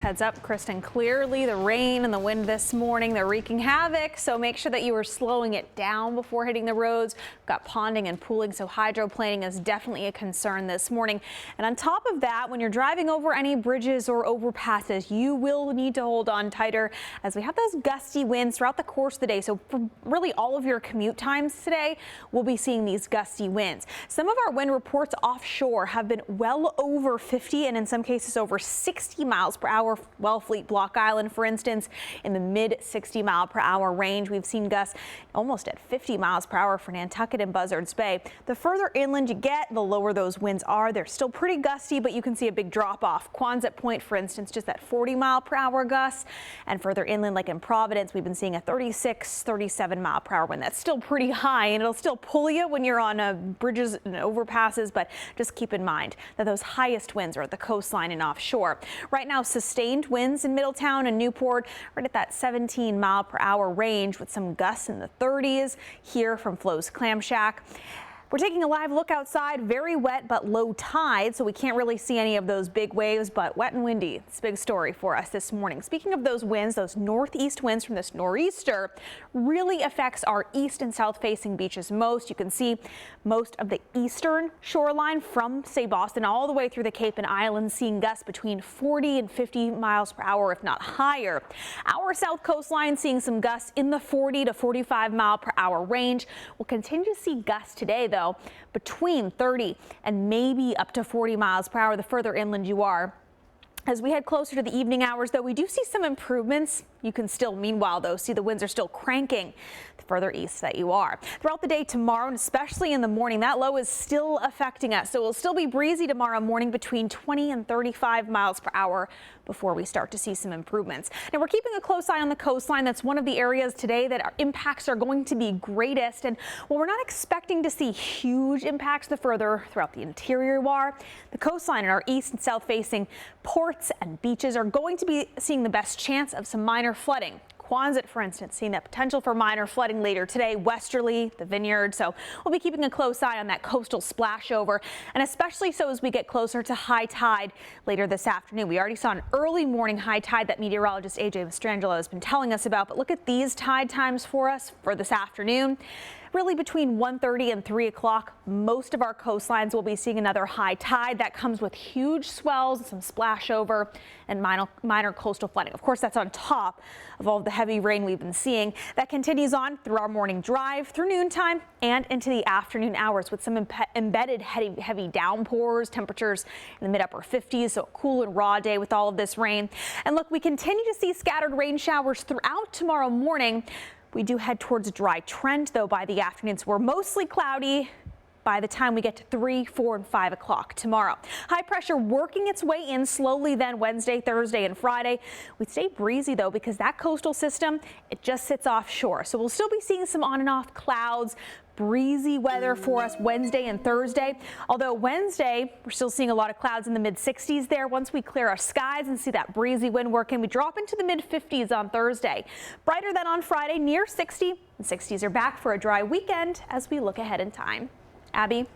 Heads up, Cranston, clearly the rain and the wind this morning, they're wreaking havoc, so make sure that you are slowing it down before hitting the roads. We've got ponding and pooling, so hydroplaning is definitely a concern this morning. And on top of that, when you're driving over any bridges or overpasses, you will need to hold on tighter as we have those gusty winds throughout the course of the day. So for really all of your commute times today, we'll be seeing these gusty winds. Some of our wind reports offshore have been well over 50 and in some cases over 60 miles per hour. Wellfleet, Block Island, for instance, in the mid 60 mile per hour range. We've seen gusts almost at 50 miles per hour for Nantucket and Buzzards Bay. The further inland you get, the lower those winds are. They're still pretty gusty, but you can see a big drop off. Quonset Point, for instance, just at 40 mile per hour gusts, and further inland, like in Providence, we've been seeing a 36, 37 mile per hour wind. That's still pretty high, and it'll still pull you when you're on bridges and overpasses, but just keep in mind that those highest winds are at the coastline and offshore. Right now, sustained winds in Middletown and Newport right at that 17 mile per hour range with some gusts in the 30s here from Flo's Clam Shack. We're taking a live look outside. Very wet but low tide, so we can't really see any of those big waves, but wet and windy. It's a big story for us this morning. Speaking of those winds, those northeast winds from this nor'easter really affects our east and south facing beaches most. You can see most of the eastern shoreline from, say, Boston all the way through the Cape and Islands seeing gusts between 40 and 50 miles per hour, if not higher. Our south coastline seeing some gusts in the 40 to 45 mile per hour range. We'll continue to see gusts today, though, between 30 and maybe up to 40 miles per hour the further inland you are. As we head closer to the evening hours, though, we do see some improvements. You can still, meanwhile, though, see the winds are still cranking the further east that you are. Throughout the day tomorrow, and especially in the morning, that low is still affecting us. So it will still be breezy tomorrow morning between 20 and 35 miles per hour before we start to see some improvements. Now, we're keeping a close eye on the coastline. That's one of the areas today that our impacts are going to be greatest. And while we're not expecting to see huge impacts the further throughout the interior you are, the coastline and our east and south facing ports and beaches are going to be seeing the best chance of some minor flooding. Quonset, for instance, seeing that potential for minor flooding later today, westerly, the Vineyard. So we'll be keeping a close eye on that coastal splash over, and especially so as we get closer to high tide later this afternoon. We already saw an early morning high tide that meteorologist AJ Mastrangelo has been telling us about, but look at these tide times for us for this afternoon. Really between 1:30 and 3 o'clock, most of our coastlines will be seeing another high tide. That comes with huge swells and some splash over and minor coastal flooding. Of course, that's on top of all of the heavy rain we've been seeing. That continues on through our morning drive, through noontime, and into the afternoon hours with some embedded heavy downpours, temperatures in the mid-upper 50s, so a cool and raw day with all of this rain. And look, we continue to see scattered rain showers throughout tomorrow morning. We do head towards a dry trend, though, by the afternoon, so we're mostly cloudy by the time we get to 3, 4, and 5 o'clock tomorrow. High pressure working its way in slowly then Wednesday, Thursday, and Friday. We stay breezy, though, because that coastal system, it just sits offshore. So we'll still be seeing some on and off clouds. Breezy weather for us Wednesday and Thursday. Although Wednesday, we're still seeing a lot of clouds in the mid 60s there. Once we clear our skies and see that breezy wind working, we drop into the mid 50s on Thursday. Brighter than on Friday, near 60. And 60s are back for a dry weekend as we look ahead in time. Abby.